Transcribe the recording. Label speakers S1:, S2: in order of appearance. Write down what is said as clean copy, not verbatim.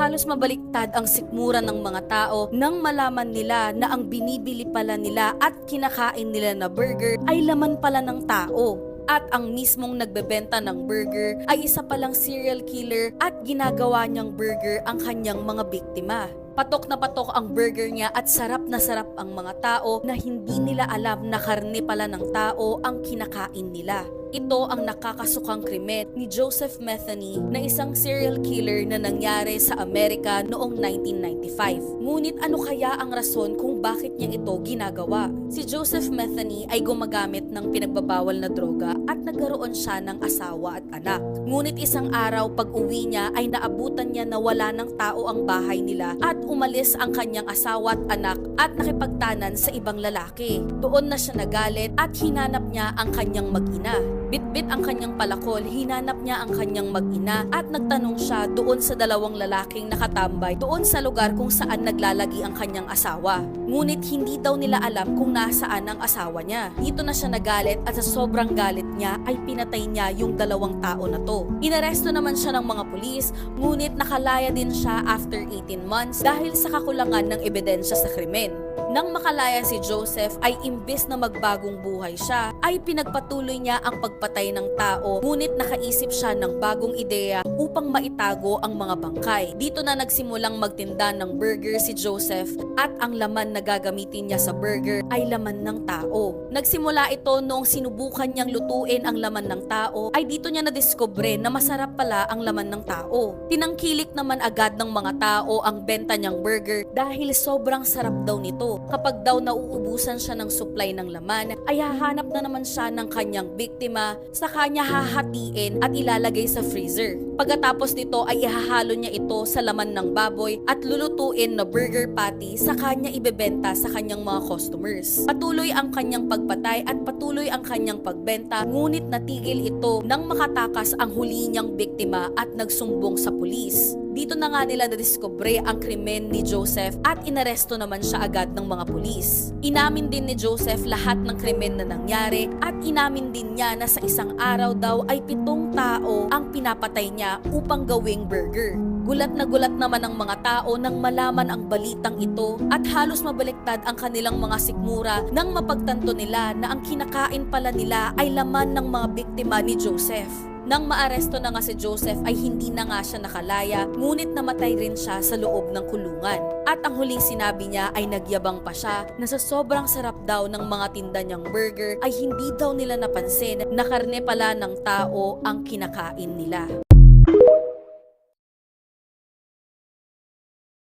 S1: Halos mabaliktad ang sikmura ng mga tao nang malaman nila na ang binibili pala nila at kinakain nila na burger ay laman pala ng tao. At ang mismong nagbebenta ng burger ay isa palang serial killer at ginagawa niyang burger ang kanyang mga biktima. Patok na patok ang burger niya at sarap na sarap ang mga tao na hindi nila alam na karne pala ng tao ang kinakain nila. Ito ang nakakasukang krimen ni Joseph Metheny na isang serial killer na nangyari sa Amerika noong 1995. Ngunit ano kaya ang rason kung bakit niya ito ginagawa? Si Joseph Metheny ay gumagamit ng pinagbabawal na droga at nagkaroon siya ng asawa at anak. Ngunit isang araw pag uwi niya ay naabutan niya na wala ng tao ang bahay nila at umalis ang kanyang asawa at anak at nakipagtanan sa ibang lalaki. Doon na siya nagalit at hinanap niya ang kanyang mag-ina. Bitbit ang kanyang palakol, hinanap niya ang kanyang mag-ina at nagtanong siya doon sa dalawang lalaking nakatambay doon sa lugar kung saan naglalagi ang kanyang asawa. Ngunit hindi daw nila alam kung nasaan ang asawa niya. Dito na siya nagalit at sa sobrang galit niya ay pinatay niya yung dalawang tao na to. Inaresto naman siya ng mga pulis, ngunit nakalaya din siya after 18 months dahil sa kakulangan ng ebidensya sa krimen. Nang makalaya si Joseph ay imbes na magbagong buhay siya, ay pinagpatuloy niya ang pagpatay ng tao, ngunit nakaisip siya ng bagong ideya upang maitago ang mga bangkay. Dito na nagsimulang magtinda ng burger si Joseph at ang laman na gagamitin niya sa burger ay laman ng tao. Nagsimula ito noong sinubukan niyang lutuin ang laman ng tao, ay dito niya nadiskubre na masarap pala ang laman ng tao. Tinangkilik naman agad ng mga tao ang benta niyang burger dahil sobrang sarap daw nito. Kapag daw nauubusan siya ng supply ng laman, ay hahanap na naman siya ng kanyang biktima, sa kanya hahatiin at ilalagay sa freezer. Pagkatapos nito ay ihahalo niya ito sa laman ng baboy at lulutuin na burger patty, sa kanya ibebenta sa kanyang mga customers. Patuloy ang kanyang pagpatay at patuloy ang kanyang pagbenta, ngunit natigil ito nang makatakas ang huli niyang biktima at nagsumbong sa pulis. Dito na nga nila nadiskubre ang krimen ni Joseph at inaresto naman siya agad ng mga pulis. Inamin din ni Joseph lahat ng krimen na nangyari at inamin din niya na sa isang araw daw ay 7 tao ang pinapatay niya upang gawing burger. Gulat naman ang mga tao nang malaman ang balitang ito at halos mabaliktad ang kanilang mga sikmura nang mapagtanto nila na ang kinakain pala nila ay laman ng mga biktima ni Joseph. Nang maaresto na nga si Joseph ay hindi na nga siya nakalaya, ngunit namatay rin siya sa loob ng kulungan. At ang huling sinabi niya ay nagyabang pa siya na sa sobrang sarap daw ng mga tinda niyang burger ay hindi daw nila napansin na karne pala ng tao ang kinakain nila.